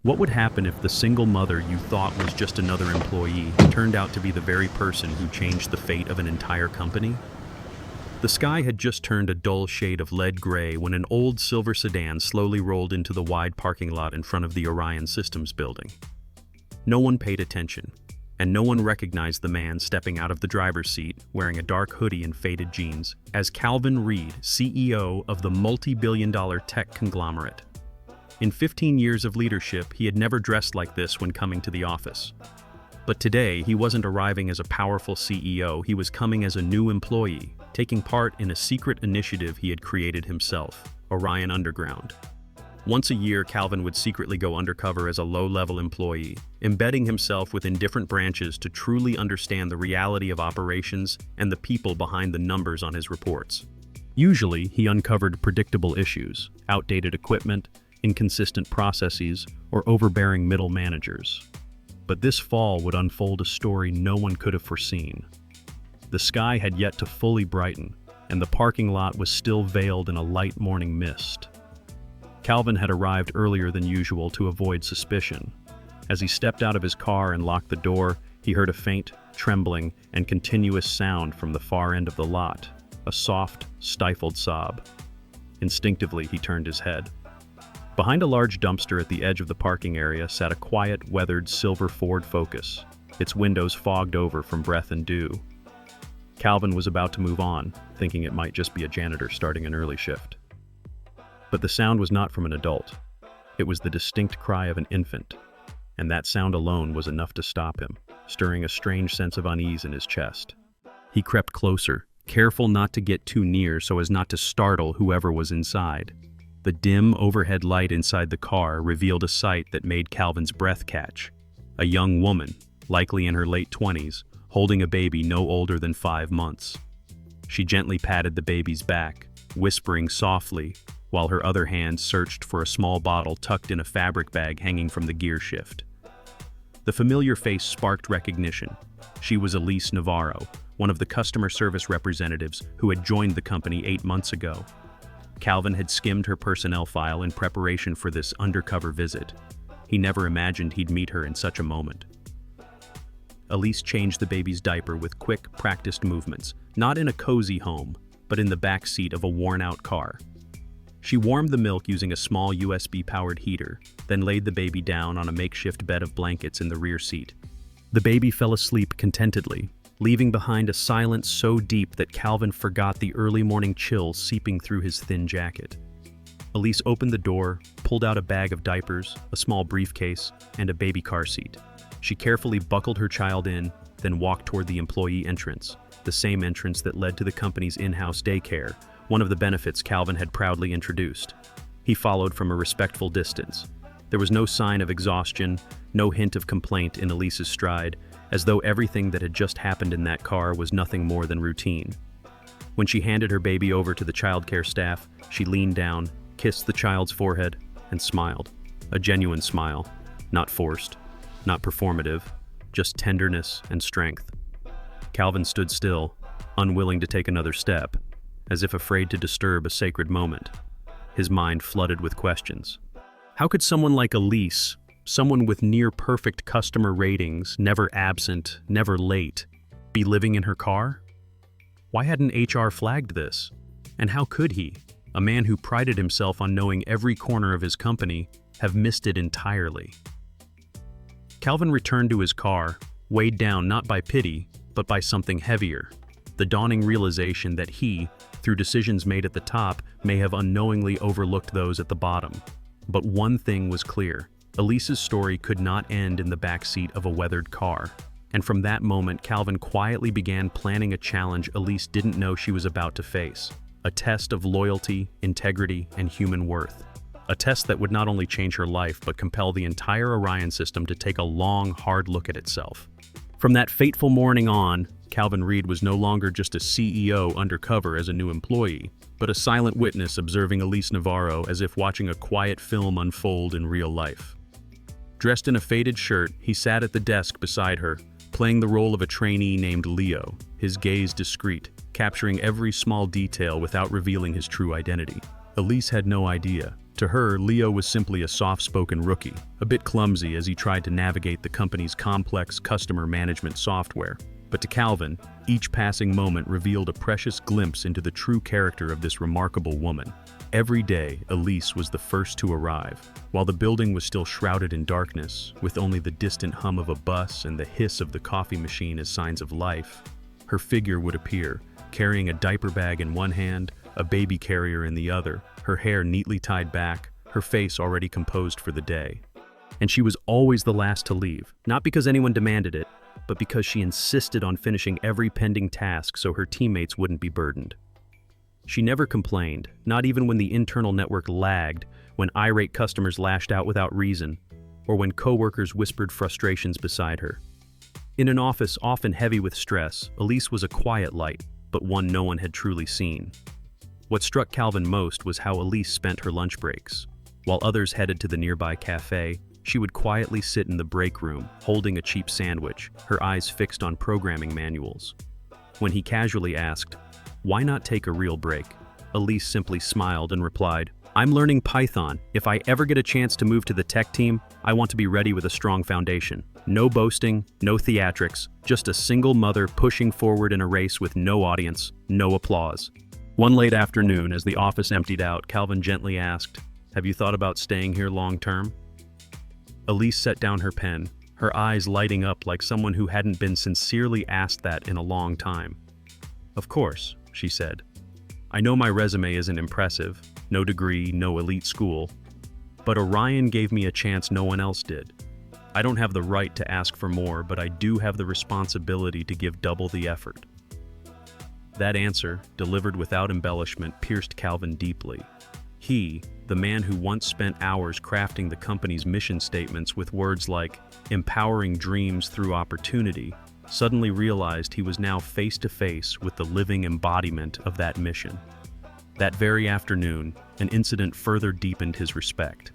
What would happen if the single mother you thought was just another employee turned out to be the very person who changed the fate of an entire company? The sky had just turned a dull shade of lead gray when an old silver sedan slowly rolled into the wide parking lot in front of the Orion Systems building. No one paid attention, and no one recognized the man stepping out of the driver's seat wearing a dark hoodie and faded jeans as Calvin Reed, CEO of the multi-billion-dollar tech conglomerate. In 15 years of leadership, he had never dressed like this when coming to the office. But today, he wasn't arriving as a powerful CEO, he was coming as a new employee, taking part in a secret initiative he had created himself, Orion Underground. Once a year, Calvin would secretly go undercover as a low-level employee, embedding himself within different branches to truly understand the reality of operations and the people behind the numbers on his reports. Usually, he uncovered predictable issues, outdated equipment, inconsistent processes, or overbearing middle managers. But this fall would unfold a story no one could have foreseen. The sky had yet to fully brighten, and the parking lot was still veiled in a light morning mist. Calvin had arrived earlier than usual to avoid suspicion. As he stepped out of his car and locked the door, he heard a faint, trembling, and continuous sound from the far end of the lot, a soft, stifled sob. Instinctively, he turned his head. Behind a large dumpster at the edge of the parking area sat a quiet, weathered silver Ford Focus, its windows fogged over from breath and dew. Calvin was about to move on, thinking it might just be a janitor starting an early shift. But the sound was not from an adult. It was the distinct cry of an infant, and that sound alone was enough to stop him, stirring a strange sense of unease in his chest. He crept closer, careful not to get too near so as not to startle whoever was inside. The dim overhead light inside the car revealed a sight that made Calvin's breath catch. A young woman, likely in her late 20s, holding a baby no older than 5 months. She gently patted the baby's back, whispering softly, while her other hand searched for a small bottle tucked in a fabric bag hanging from the gear shift. The familiar face sparked recognition. She was Elise Navarro, one of the customer service representatives who had joined the company 8 months ago. Calvin had skimmed her personnel file in preparation for this undercover visit. He never imagined he'd meet her in such a moment. Elise changed the baby's diaper with quick, practiced movements, not in a cozy home, but in the back seat of a worn-out car. She warmed the milk using a small USB-powered heater, then laid the baby down on a makeshift bed of blankets in the rear seat. The baby fell asleep contentedly, leaving behind a silence so deep that Calvin forgot the early morning chill seeping through his thin jacket. Elise opened the door, pulled out a bag of diapers, a small briefcase, and a baby car seat. She carefully buckled her child in, then walked toward the employee entrance, the same entrance that led to the company's in-house daycare, one of the benefits Calvin had proudly introduced. He followed from a respectful distance. There was no sign of exhaustion, no hint of complaint in Elise's stride, as though everything that had just happened in that car was nothing more than routine. When she handed her baby over to the childcare staff, she leaned down, kissed the child's forehead, and smiled. A genuine smile, not forced, not performative, just tenderness and strength. Calvin stood still, unwilling to take another step, as if afraid to disturb a sacred moment. His mind flooded with questions. How could someone like Elise, someone with near-perfect customer ratings, never absent, never late, be living in her car? Why hadn't HR flagged this? And how could he, a man who prided himself on knowing every corner of his company, have missed it entirely? Calvin returned to his car, weighed down not by pity, but by something heavier, the dawning realization that he, through decisions made at the top, may have unknowingly overlooked those at the bottom. But one thing was clear. Elise's story could not end in the backseat of a weathered car. And from that moment, Calvin quietly began planning a challenge Elise didn't know she was about to face. A test of loyalty, integrity, and human worth. A test that would not only change her life, but compel the entire Orion system to take a long, hard look at itself. From that fateful morning on, Calvin Reed was no longer just a CEO undercover as a new employee, but a silent witness observing Elise Navarro as if watching a quiet film unfold in real life. Dressed in a faded shirt, he sat at the desk beside her, playing the role of a trainee named Leo, his gaze discreet, capturing every small detail without revealing his true identity. Elise had no idea. To her, Leo was simply a soft-spoken rookie, a bit clumsy as he tried to navigate the company's complex customer management software. But to Calvin, each passing moment revealed a precious glimpse into the true character of this remarkable woman. Every day, Elise was the first to arrive. While the building was still shrouded in darkness, with only the distant hum of a bus and the hiss of the coffee machine as signs of life, her figure would appear, carrying a diaper bag in one hand, a baby carrier in the other, her hair neatly tied back, her face already composed for the day. And she was always the last to leave, not because anyone demanded it, but because she insisted on finishing every pending task so her teammates wouldn't be burdened. She never complained, not even when the internal network lagged, when irate customers lashed out without reason, or when coworkers whispered frustrations beside her. In an office often heavy with stress, Elise was a quiet light, but one no one had truly seen. What struck Calvin most was how Elise spent her lunch breaks. While others headed to the nearby cafe, she would quietly sit in the break room, holding a cheap sandwich, her eyes fixed on programming manuals. When he casually asked, "Why not take a real break?" Elise simply smiled and replied, "I'm learning Python. If I ever get a chance to move to the tech team, I want to be ready with a strong foundation. No boasting, no theatrics, just a single mother pushing forward in a race with no audience, no applause." One late afternoon, as the office emptied out, Calvin gently asked, "Have you thought about staying here long term?" Elise set down her pen, her eyes lighting up like someone who hadn't been sincerely asked that in a long time. "Of course," she said. "I know my resume isn't impressive, no degree, no elite school, but Orion gave me a chance no one else did. I don't have the right to ask for more, but I do have the responsibility to give double the effort." That answer, delivered without embellishment, pierced Calvin deeply. He, the man who once spent hours crafting the company's mission statements with words like "empowering dreams through opportunity," suddenly realized he was now face to face with the living embodiment of that mission. That very afternoon, an incident further deepened his respect.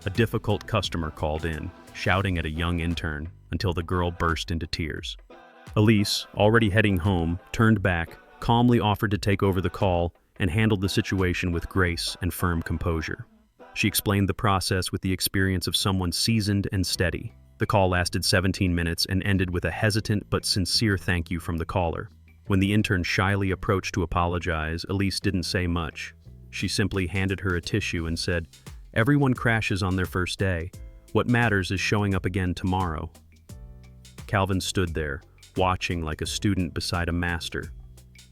A difficult customer called in, shouting at a young intern, until the girl burst into tears. Elise, already heading home, turned back, calmly offered to take over the call, and handled the situation with grace and firm composure. She explained the process with the experience of someone seasoned and steady. The call lasted 17 minutes and ended with a hesitant but sincere thank you from the caller. When the intern shyly approached to apologize, Elise didn't say much. She simply handed her a tissue and said, "Everyone crashes on their first day. What matters is showing up again tomorrow." Calvin stood there, watching like a student beside a master.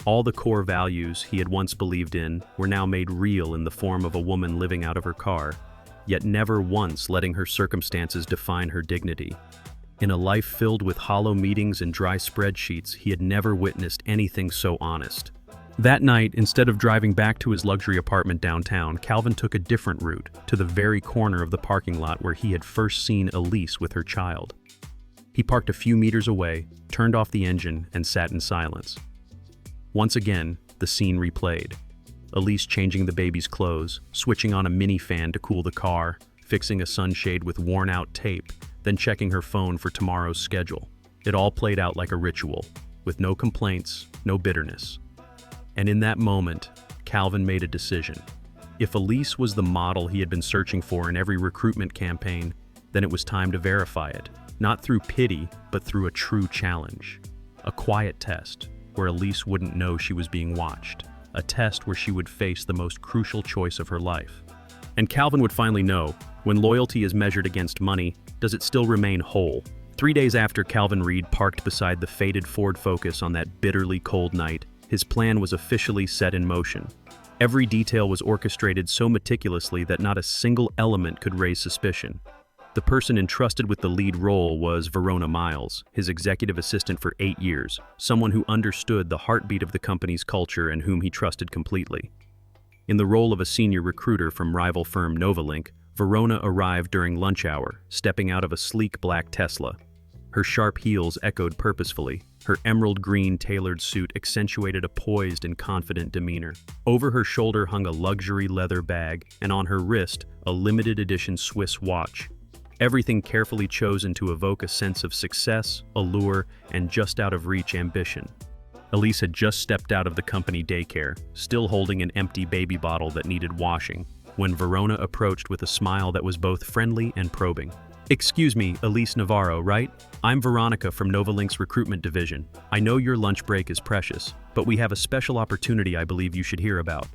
All the core values he had once believed in were now made real in the form of a woman living out of her car, yet never once letting her circumstances define her dignity. In a life filled with hollow meetings and dry spreadsheets, he had never witnessed anything so honest. That night, instead of driving back to his luxury apartment downtown, Calvin took a different route, to the very corner of the parking lot where he had first seen Elise with her child. He parked a few meters away, turned off the engine, and sat in silence. Once again, the scene replayed. Elise changing the baby's clothes, switching on a mini fan to cool the car, fixing a sunshade with worn-out tape, then checking her phone for tomorrow's schedule. It all played out like a ritual, with no complaints, no bitterness. And in that moment, Calvin made a decision. If Elise was the model he had been searching for in every recruitment campaign, then it was time to verify it, not through pity, but through a true challenge. A quiet test, where Elise wouldn't know she was being watched. A test where she would face the most crucial choice of her life. And Calvin would finally know, when loyalty is measured against money, does it still remain whole? 3 days after Calvin Reed parked beside the faded Ford Focus on that bitterly cold night, his plan was officially set in motion. Every detail was orchestrated so meticulously that not a single element could raise suspicion. The person entrusted with the lead role was Verona Miles, his executive assistant for 8 years, someone who understood the heartbeat of the company's culture and whom he trusted completely. In the role of a senior recruiter from rival firm Novalink, Verona arrived during lunch hour, stepping out of a sleek black Tesla. Her sharp heels echoed purposefully. Her emerald green tailored suit accentuated a poised and confident demeanor. Over her shoulder hung a luxury leather bag, and on her wrist, a limited edition Swiss watch. Everything carefully chosen to evoke a sense of success, allure, and just-out-of-reach ambition. Elise had just stepped out of the company daycare, still holding an empty baby bottle that needed washing. when Verona approached with a smile that was both friendly and probing. "Excuse me, Elise Navarro, right? I'm Veronica from Novalink's recruitment division. I know your lunch break is precious, but we have a special opportunity I believe you should hear about."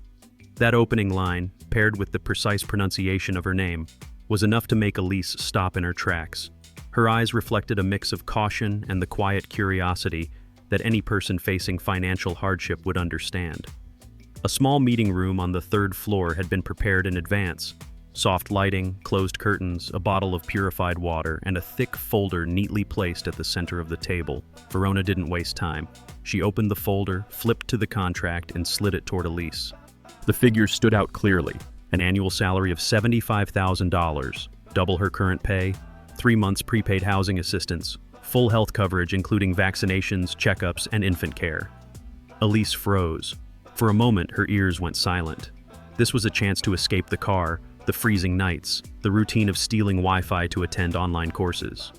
That opening line, paired with the precise pronunciation of her name, was enough to make Elise stop in her tracks. Her eyes reflected a mix of caution and the quiet curiosity that any person facing financial hardship would understand. A small meeting room on the third floor had been prepared in advance. Soft lighting, closed curtains, a bottle of purified water, and a thick folder neatly placed at the center of the table. Verona didn't waste time. She opened the folder, flipped to the contract, and slid it toward Elise. The figures stood out clearly. An annual salary of $75,000, double her current pay, 3 months prepaid housing assistance, full health coverage including vaccinations, checkups, and infant care. Elise froze. For a moment, her ears went silent. This was a chance to escape the car, the freezing nights, the routine of stealing Wi-Fi to attend online courses.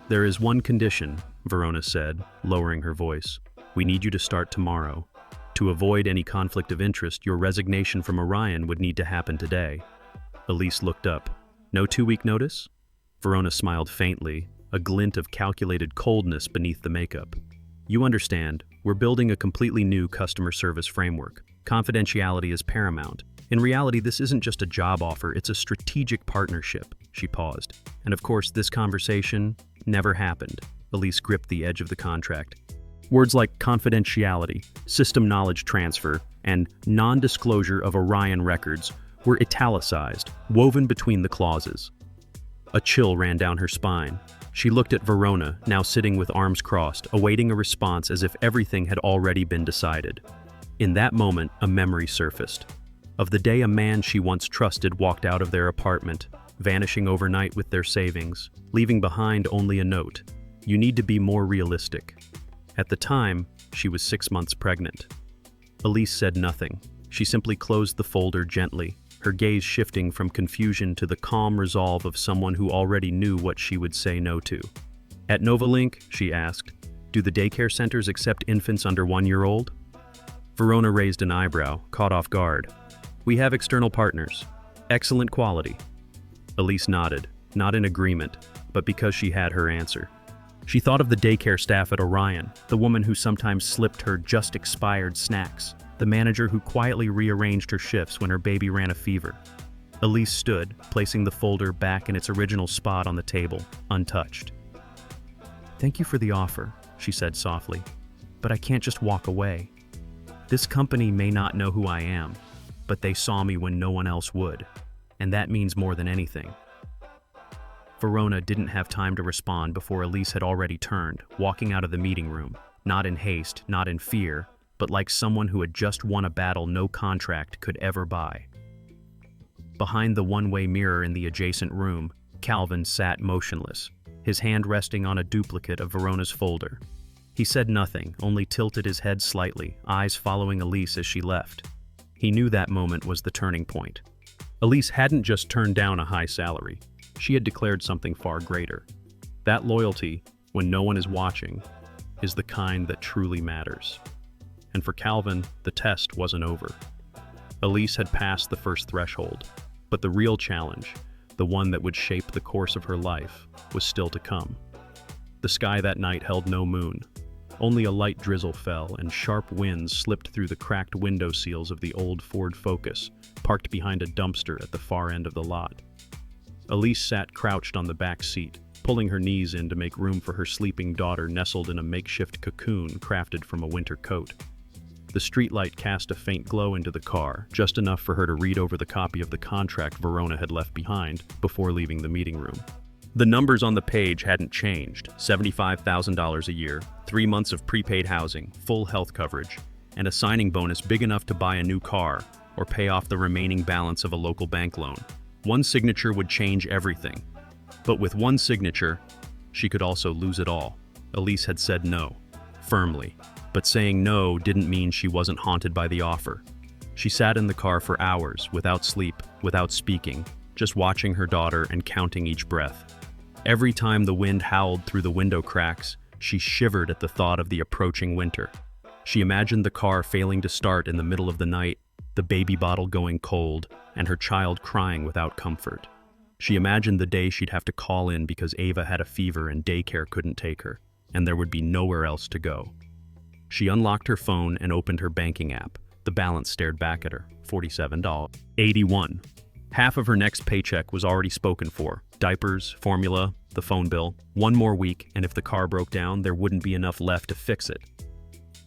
"There is one condition," Verona said, lowering her voice. "We need you to start tomorrow. To avoid any conflict of interest, your resignation from Orion would need to happen today." Elise looked up. "No 2-week notice?" Verona smiled faintly, a glint of calculated coldness beneath the makeup. "You understand, we're building a completely new customer service framework. Confidentiality is paramount. In reality, this isn't just a job offer, it's a strategic partnership." She paused. "And of course, this conversation never happened." Elise gripped the edge of the contract. Words like confidentiality, system knowledge transfer, and non-disclosure of Orion records were italicized, woven between the clauses. A chill ran down her spine. She looked at Verona, now sitting with arms crossed, awaiting a response as if everything had already been decided. In that moment, a memory surfaced. Of the day a man she once trusted walked out of their apartment, vanishing overnight with their savings, leaving behind only a note. "You need to be more realistic." At the time, she was 6 months pregnant. Elise said nothing. She simply closed the folder gently, her gaze shifting from confusion to the calm resolve of someone who already knew what she would say no to. "At Novalink," she asked, "do the daycare centers accept infants under 1 year old?" Verona raised an eyebrow, caught off guard. "We have external partners. Excellent quality." Elise nodded, not in agreement, but because she had her answer. She thought of the daycare staff at Orion, the woman who sometimes slipped her just-expired snacks, the manager who quietly rearranged her shifts when her baby ran a fever. Elise stood, placing the folder back in its original spot on the table, untouched. "Thank you for the offer," she said softly, "but I can't just walk away. This company may not know who I am, but they saw me when no one else would, and that means more than anything." Verona didn't have time to respond before Elise had already turned, walking out of the meeting room, not in haste, not in fear, but like someone who had just won a battle no contract could ever buy. Behind the one-way mirror in the adjacent room, Calvin sat motionless, his hand resting on a duplicate of Verona's folder. He said nothing, only tilted his head slightly, eyes following Elise as she left. He knew that moment was the turning point. Elise hadn't just turned down a high salary. She had declared something far greater. That loyalty, when no one is watching, is the kind that truly matters. And for Calvin, the test wasn't over. Elise had passed the first threshold, but the real challenge, the one that would shape the course of her life, was still to come. The sky that night held no moon. Only a light drizzle fell, and sharp winds slipped through the cracked window seals of the old Ford Focus, parked behind a dumpster at the far end of the lot. Elise sat crouched on the back seat, pulling her knees in to make room for her sleeping daughter nestled in a makeshift cocoon crafted from a winter coat. The streetlight cast a faint glow into the car, just enough for her to read over the copy of the contract Verona had left behind before leaving the meeting room. The numbers on the page hadn't changed: $75,000 a year, 3 months of prepaid housing, full health coverage, and a signing bonus big enough to buy a new car or pay off the remaining balance of a local bank loan. One signature would change everything. But with one signature, she could also lose it all. Elise had said no, firmly. But saying no didn't mean she wasn't haunted by the offer. She sat in the car for hours, without sleep, without speaking, just watching her daughter and counting each breath. Every time the wind howled through the window cracks, she shivered at the thought of the approaching winter. She imagined the car failing to start in the middle of the night, the baby bottle going cold, and her child crying without comfort. She imagined the day she'd have to call in because Ava had a fever and daycare couldn't take her, and there would be nowhere else to go. She unlocked her phone and opened her banking app. The balance stared back at her, $47.81. Half of her next paycheck was already spoken for. Diapers, formula, the phone bill. One more week, and if the car broke down, there wouldn't be enough left to fix it.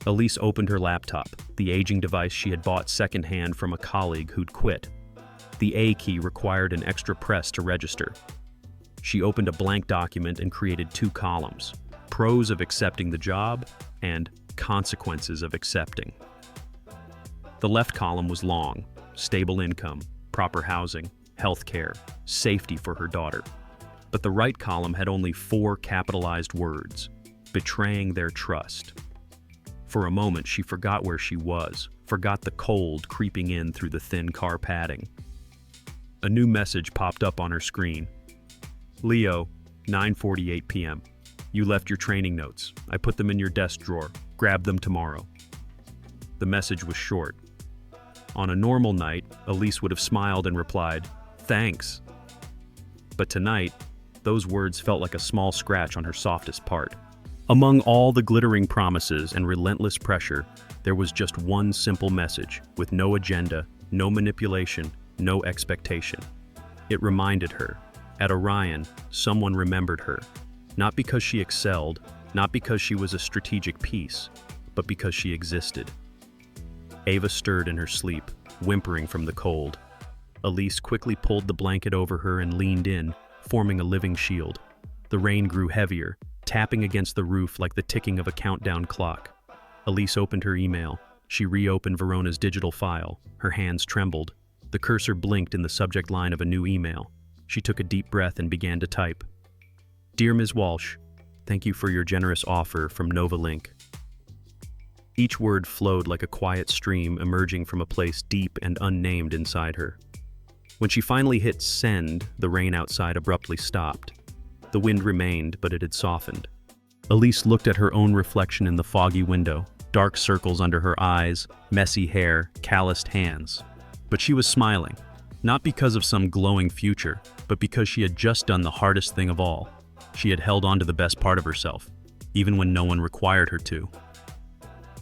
Elise opened her laptop, the aging device she had bought secondhand from a colleague who'd quit. The A key required an extra press to register. She opened a blank document and created 2 columns: pros of accepting the job and consequences of accepting. The left column was long: stable income, proper housing, health care, safety for her daughter. But the right column had only 4 capitalized words: betraying their trust. For a moment, she forgot where she was, forgot the cold creeping in through the thin car padding. A new message popped up on her screen. Leo, 9:48 p.m. You left your training notes. I put them in your desk drawer. Grab them tomorrow. The message was short. On a normal night, Elise would have smiled and replied, "Thanks." But tonight, those words felt like a small scratch on her softest part. Among all the glittering promises and relentless pressure, there was just one simple message, with no agenda, no manipulation, no expectation. It reminded her, at Orion, someone remembered her, not because she excelled, not because she was a strategic piece, but because she existed. Ava stirred in her sleep, whimpering from the cold. Elise quickly pulled the blanket over her and leaned in, forming a living shield. The rain grew heavier, tapping against the roof like the ticking of a countdown clock. Elise opened her email. She reopened Verona's digital file. Her hands trembled. The cursor blinked in the subject line of a new email. She took a deep breath and began to type. Dear Ms. Walsh, thank you for your generous offer from Novalink. Each word flowed like a quiet stream emerging from a place deep and unnamed inside her. When she finally hit send, the rain outside abruptly stopped. The wind remained, but it had softened. Elise looked at her own reflection in the foggy window, dark circles under her eyes, messy hair, calloused hands. But she was smiling, not because of some glowing future, but because she had just done the hardest thing of all. She had held on to the best part of herself, even when no one required her to.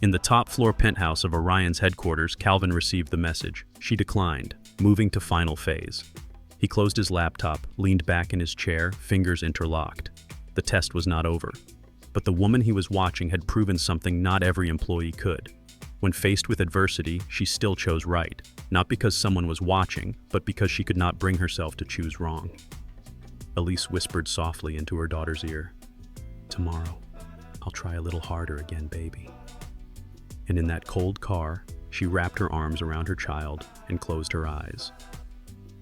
In the top-floor penthouse of Orion's headquarters, Calvin received the message. She declined, moving to final phase. He closed his laptop, leaned back in his chair, fingers interlocked. The test was not over. But the woman he was watching had proven something not every employee could. When faced with adversity, she still chose right, not because someone was watching, but because she could not bring herself to choose wrong. Elise whispered softly into her daughter's ear, "Tomorrow, I'll try a little harder again, baby." And in that cold car, she wrapped her arms around her child and closed her eyes.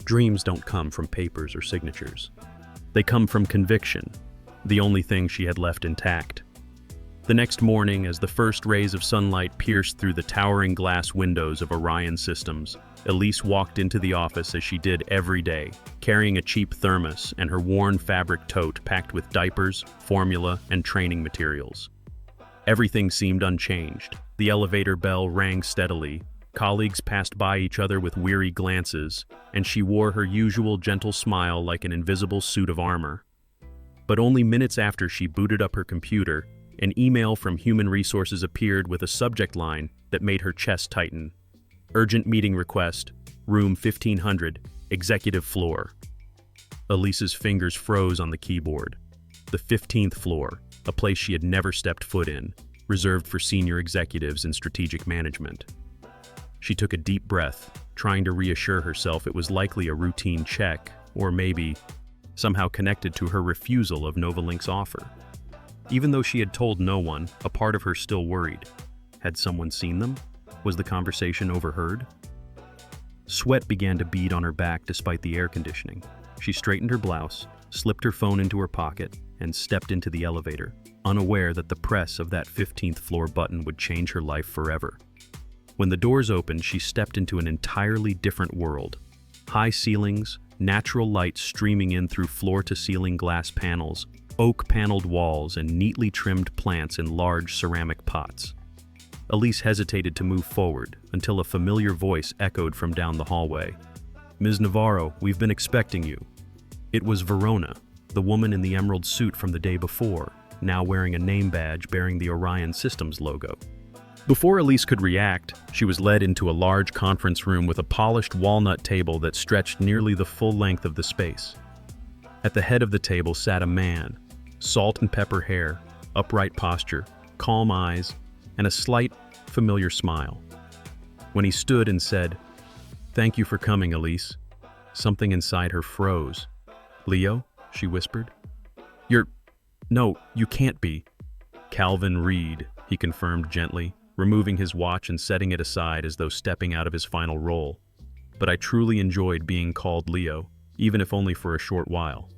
Dreams don't come from papers or signatures. They come from conviction, the only thing she had left intact. The next morning, as the first rays of sunlight pierced through the towering glass windows of Orion Systems, Elise walked into the office as she did every day, carrying a cheap thermos and her worn fabric tote packed with diapers, formula, and training materials. Everything seemed unchanged. The elevator bell rang steadily, colleagues passed by each other with weary glances, and she wore her usual gentle smile like an invisible suit of armor. But only minutes after she booted up her computer, an email from Human Resources appeared with a subject line that made her chest tighten. Urgent meeting request, room 1500, executive floor. Elise's fingers froze on the keyboard. The 15th floor, a place she had never stepped foot in, reserved for senior executives in strategic management. She took a deep breath, trying to reassure herself it was likely a routine check, or maybe somehow connected to her refusal of Novalink's offer. Even though she had told no one, a part of her still worried. Had someone seen them? Was the conversation overheard? Sweat began to bead on her back despite the air conditioning. She straightened her blouse, slipped her phone into her pocket, and stepped into the elevator, unaware that the press of that 15th floor button would change her life forever. When the doors opened, she stepped into an entirely different world. High ceilings, natural light streaming in through floor-to-ceiling glass panels, oak-paneled walls, and neatly trimmed plants in large ceramic pots. Elise hesitated to move forward until a familiar voice echoed from down the hallway. "Ms. Navarro, we've been expecting you." It was Verona, the woman in the emerald suit from the day before, now wearing a name badge bearing the Orion Systems logo. Before Elise could react, she was led into a large conference room with a polished walnut table that stretched nearly the full length of the space. At the head of the table sat a man, salt and pepper hair, upright posture, calm eyes, and a slight, familiar smile. When he stood and said, "Thank you for coming, Elise," something inside her froze. "Leo?" she whispered. No, you can't be." "Calvin Reed," he confirmed gently, removing his watch and setting it aside as though stepping out of his final role. "But I truly enjoyed being called Leo, even if only for a short while."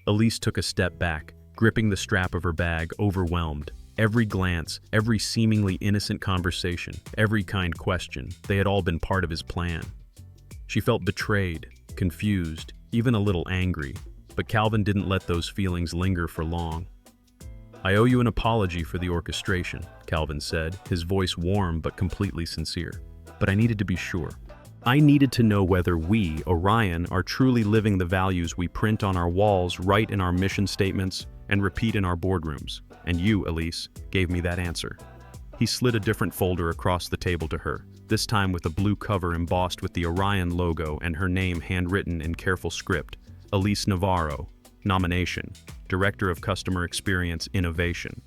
Elise took a step back, gripping the strap of her bag, overwhelmed. Every glance, every seemingly innocent conversation, every kind question, they had all been part of his plan. She felt betrayed, confused, even a little angry, but Calvin didn't let those feelings linger for long. "I owe you an apology for the orchestration," Calvin said, his voice warm but completely sincere. "But I needed to be sure. I needed to know whether we, Orion, are truly living the values we print on our walls, write in our mission statements, and repeat in our boardrooms. And you, Elise, gave me that answer." He slid a different folder across the table to her, this time with a blue cover embossed with the Orion logo and her name handwritten in careful script. Elise Navarro, nomination, Director of Customer Experience Innovation.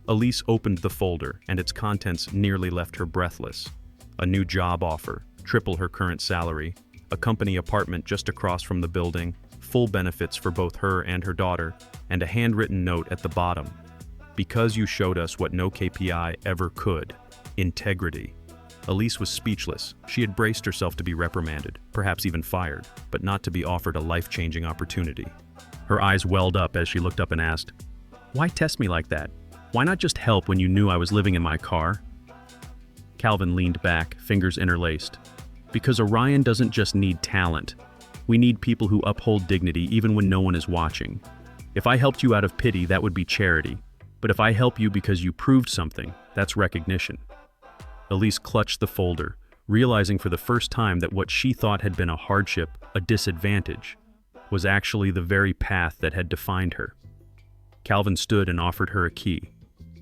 Elise opened the folder, and its contents nearly left her breathless. A new job offer, triple her current salary, a company apartment just across from the building, full benefits for both her and her daughter, and a handwritten note at the bottom. "Because you showed us what no KPI ever could, integrity." Elise was speechless. She had braced herself to be reprimanded, perhaps even fired, but not to be offered a life-changing opportunity. Her eyes welled up as she looked up and asked, "Why test me like that? Why not just help when you knew I was living in my car?" Calvin leaned back, fingers interlaced. "Because Orion doesn't just need talent. We need people who uphold dignity even when no one is watching. If I helped you out of pity, that would be charity. But if I help you because you proved something, that's recognition." Elise clutched the folder, realizing for the first time that what she thought had been a hardship, a disadvantage, was actually the very path that had defined her. Calvin stood and offered her a key.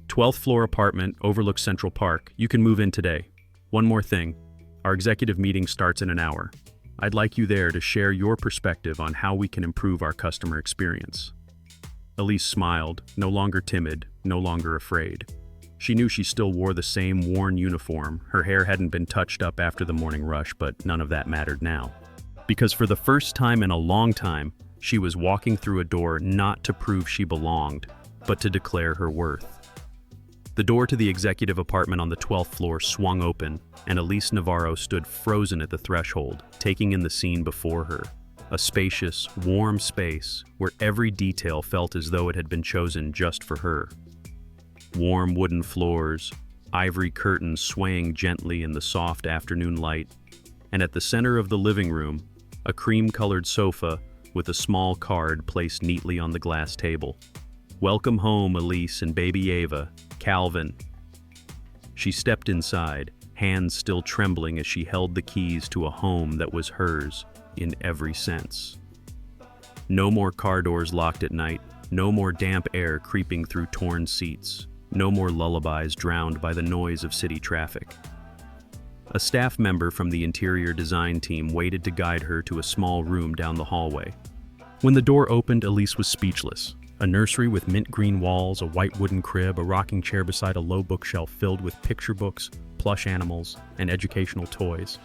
"12th floor apartment, overlooks Central Park. You can move in today. One more thing. Our executive meeting starts in an hour. I'd like you there to share your perspective on how we can improve our customer experience." Elise smiled, no longer timid, no longer afraid. She knew she still wore the same worn uniform. Her hair hadn't been touched up after the morning rush, but none of that mattered now. Because for the first time in a long time, she was walking through a door not to prove she belonged, but to declare her worth. The door to the executive apartment on the 12th floor swung open, and Elise Navarro stood frozen at the threshold, taking in the scene before her. A spacious, warm space where every detail felt as though it had been chosen just for her. Warm wooden floors, ivory curtains swaying gently in the soft afternoon light, and at the center of the living room, a cream-colored sofa with a small card placed neatly on the glass table. "Welcome home, Elise and baby Ava, Calvin." She stepped inside, hands still trembling as she held the keys to a home that was hers in every sense. No more car doors locked at night, no more damp air creeping through torn seats. No more lullabies drowned by the noise of city traffic. A staff member from the interior design team waited to guide her to a small room down the hallway. When the door opened, Elise was speechless. A nursery with mint green walls, a white wooden crib, a rocking chair beside a low bookshelf filled with picture books, plush animals, and educational toys.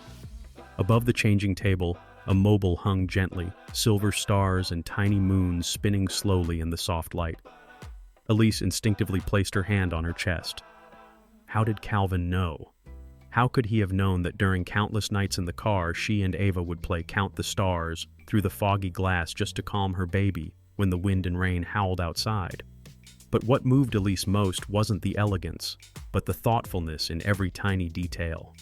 Above the changing table, a mobile hung gently, silver stars and tiny moons spinning slowly in the soft light. Elise instinctively placed her hand on her chest. How did Calvin know? How could he have known that during countless nights in the car, she and Ava would play Count the Stars through the foggy glass just to calm her baby when the wind and rain howled outside? But what moved Elise most wasn't the elegance, but the thoughtfulness in every tiny detail.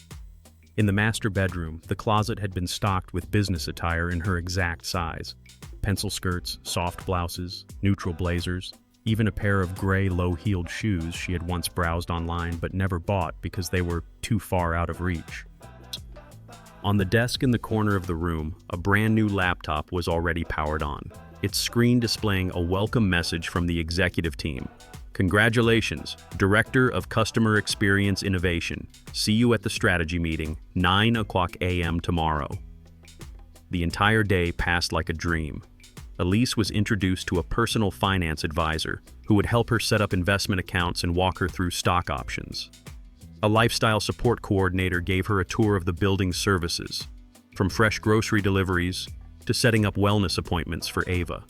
In the master bedroom, the closet had been stocked with business attire in her exact size. Pencil skirts, soft blouses, neutral blazers, even a pair of gray low-heeled shoes she had once browsed online but never bought because they were too far out of reach. On the desk in the corner of the room, a brand new laptop was already powered on, its screen displaying a welcome message from the executive team. Congratulations, Director of Customer Experience Innovation. See you at the strategy meeting, 9 a.m. tomorrow. The entire day passed like a dream. Elise was introduced to a personal finance advisor who would help her set up investment accounts and walk her through stock options. A lifestyle support coordinator gave her a tour of the building's services, from fresh grocery deliveries to setting up wellness appointments for Ava.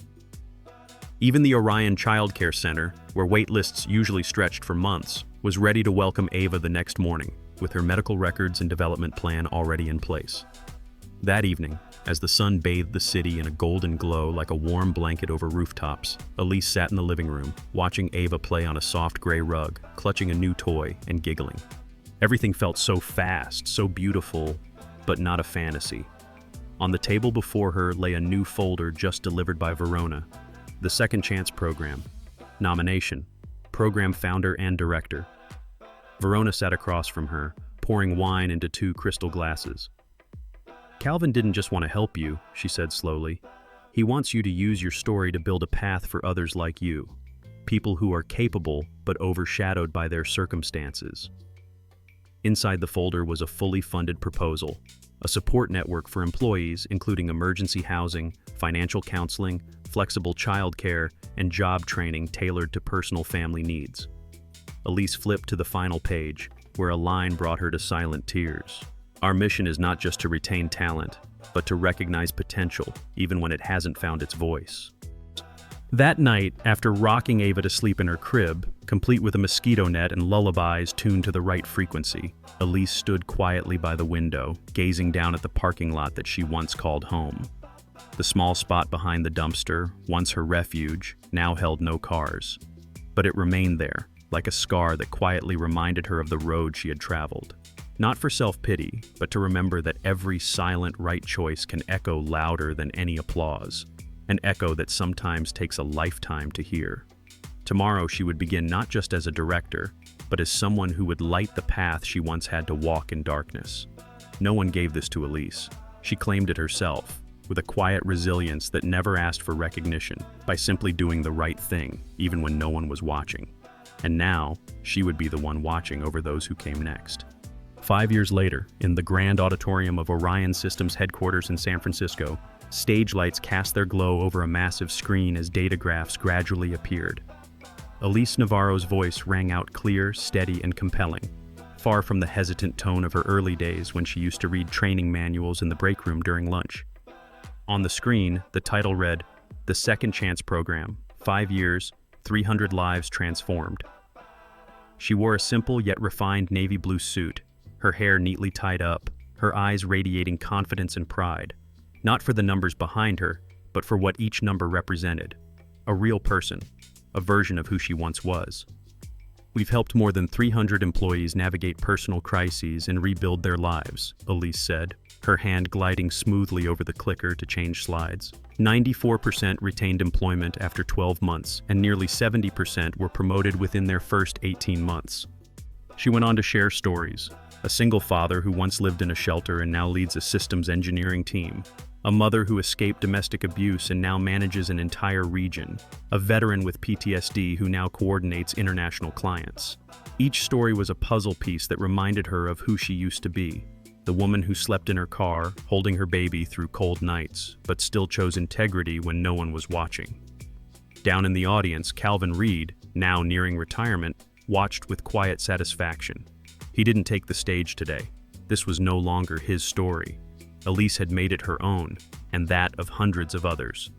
Even the Orion Child Care Center, where wait lists usually stretched for months, was ready to welcome Ava the next morning, with her medical records and development plan already in place. That evening, as the sun bathed the city in a golden glow like a warm blanket over rooftops, Elise sat in the living room, watching Ava play on a soft gray rug, clutching a new toy and giggling. Everything felt so fast, so beautiful, but not a fantasy. On the table before her lay a new folder just delivered by Verona, the Second Chance Program. Nomination, program founder and director. Verona sat across from her, pouring wine into 2 crystal glasses. Calvin didn't just want to help you, she said slowly. He wants you to use your story to build a path for others like you, people who are capable but overshadowed by their circumstances. Inside the folder was a fully funded proposal, a support network for employees including emergency housing, financial counseling, flexible childcare, and job training tailored to personal family needs. Elise flipped to the final page, where a line brought her to silent tears. Our mission is not just to retain talent, but to recognize potential, even when it hasn't found its voice. That night, after rocking Ava to sleep in her crib, complete with a mosquito net and lullabies tuned to the right frequency, Elise stood quietly by the window, gazing down at the parking lot that she once called home. The small spot behind the dumpster, once her refuge, now held no cars. But it remained there, like a scar that quietly reminded her of the road she had traveled. Not for self-pity, but to remember that every silent right choice can echo louder than any applause, an echo that sometimes takes a lifetime to hear. Tomorrow she would begin not just as a director, but as someone who would light the path she once had to walk in darkness. No one gave this to Elise. She claimed it herself, with a quiet resilience that never asked for recognition, by simply doing the right thing, even when no one was watching. And now, she would be the one watching over those who came next. 5 years later, in the grand auditorium of Orion Systems headquarters in San Francisco, stage lights cast their glow over a massive screen as data graphs gradually appeared. Elise Navarro's voice rang out clear, steady, and compelling, far from the hesitant tone of her early days when she used to read training manuals in the break room during lunch. On the screen, the title read, The Second Chance Program, 5 years, 300 lives transformed. She wore a simple yet refined navy blue suit, her hair neatly tied up, her eyes radiating confidence and pride, not for the numbers behind her, but for what each number represented. A real person, a version of who she once was. We've helped more than 300 employees navigate personal crises and rebuild their lives, Elise said, her hand gliding smoothly over the clicker to change slides. 94% retained employment after 12 months, and nearly 70% were promoted within their first 18 months. She went on to share stories. A single father who once lived in a shelter and now leads a systems engineering team. A mother who escaped domestic abuse and now manages an entire region. A veteran with PTSD who now coordinates international clients. Each story was a puzzle piece that reminded her of who she used to be. The woman who slept in her car, holding her baby through cold nights, but still chose integrity when no one was watching. Down in the audience, Calvin Reed, now nearing retirement, watched with quiet satisfaction. He didn't take the stage today. This was no longer his story. Elise had made it her own, and that of hundreds of others.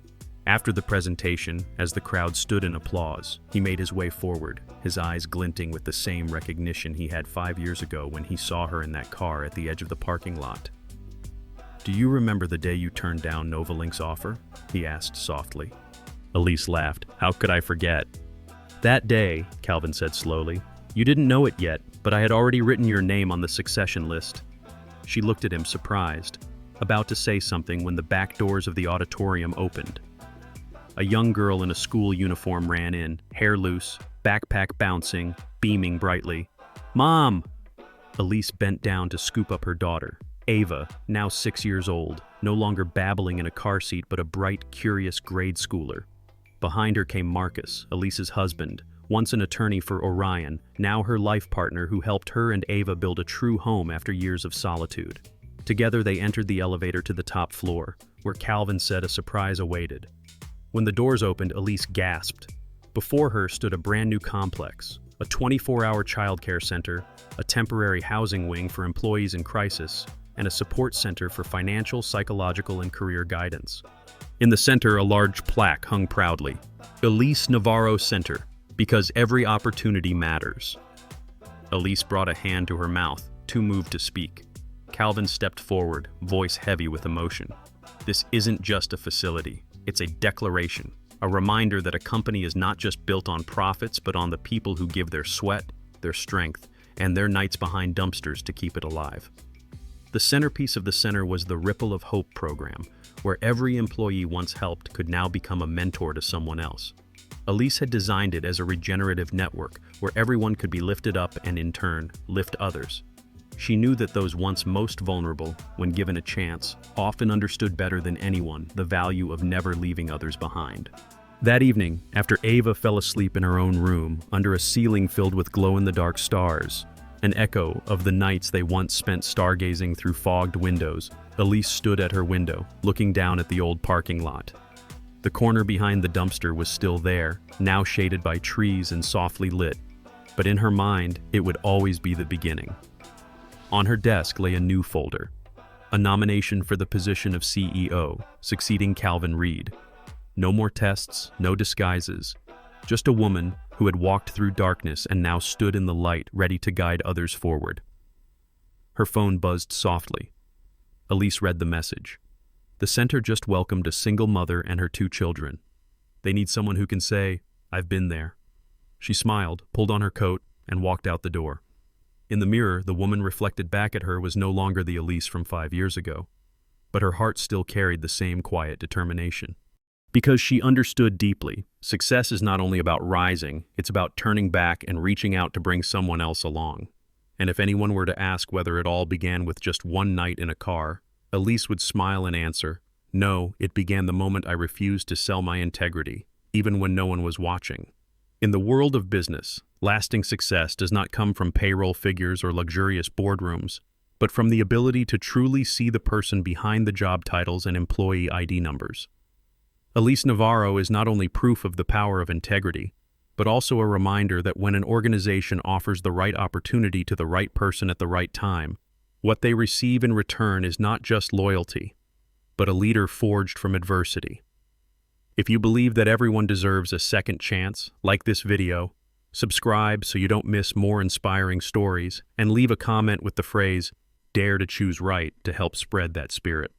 After the presentation, as the crowd stood in applause, he made his way forward, his eyes glinting with the same recognition he had 5 years ago when he saw her in that car at the edge of the parking lot. "Do you remember the day you turned down Novalink's offer?" he asked softly. Elise laughed. "How could I forget?" "That day," Calvin said slowly, "you didn't know it yet, but I had already written your name on the succession list." She looked at him surprised, about to say something when the back doors of the auditorium opened. A young girl in a school uniform ran in, hair loose, backpack bouncing, beaming brightly. "Mom!" Elise bent down to scoop up her daughter, Ava, now 6 years old, no longer babbling in a car seat but a bright, curious grade schooler. Behind her came Marcus, Elise's husband, once an attorney for Orion, now her life partner who helped her and Ava build a true home after years of solitude. Together they entered the elevator to the top floor, where Calvin said a surprise awaited. When the doors opened, Elise gasped. Before her stood a brand new complex, a 24-hour childcare center, a temporary housing wing for employees in crisis, and a support center for financial, psychological, and career guidance. In the center, a large plaque hung proudly, Elise Navarro Center, because every opportunity matters. Elise brought a hand to her mouth, too moved to speak. Calvin stepped forward, voice heavy with emotion. This isn't just a facility, it's a declaration, a reminder that a company is not just built on profits but on the people who give their sweat, their strength, and their nights behind dumpsters to keep it alive. The centerpiece of the center was the Ripple of Hope program, where every employee once helped could now become a mentor to someone else. Elise had designed it as a regenerative network where everyone could be lifted up and, in turn, lift others. She knew that those once most vulnerable, when given a chance, often understood better than anyone the value of never leaving others behind. That evening, after Ava fell asleep in her own room, under a ceiling filled with glow-in-the-dark stars, an echo of the nights they once spent stargazing through fogged windows, Elise stood at her window, looking down at the old parking lot. The corner behind the dumpster was still there, now shaded by trees and softly lit, but in her mind, it would always be the beginning. On her desk lay a new folder, a nomination for the position of CEO, succeeding Calvin Reed. No more tests, no disguises, just a woman who had walked through darkness and now stood in the light, ready to guide others forward. Her phone buzzed softly. Elise read the message. The center just welcomed a single mother and her 2 children. They need someone who can say, "I've been there." She smiled, pulled on her coat, and walked out the door. In the mirror, the woman reflected back at her was no longer the Elise from 5 years ago, but her heart still carried the same quiet determination. Because she understood deeply, success is not only about rising, it's about turning back and reaching out to bring someone else along. And if anyone were to ask whether it all began with just one night in a car, Elise would smile and answer, "No, it began the moment I refused to sell my integrity, even when no one was watching." In the world of business, lasting success does not come from payroll figures or luxurious boardrooms, but from the ability to truly see the person behind the job titles and employee ID numbers. Elise Navarro is not only proof of the power of integrity, but also a reminder that when an organization offers the right opportunity to the right person at the right time, what they receive in return is not just loyalty, but a leader forged from adversity. If you believe that everyone deserves a second chance, like this video, subscribe so you don't miss more inspiring stories, and leave a comment with the phrase, "Dare to choose right," to help spread that spirit.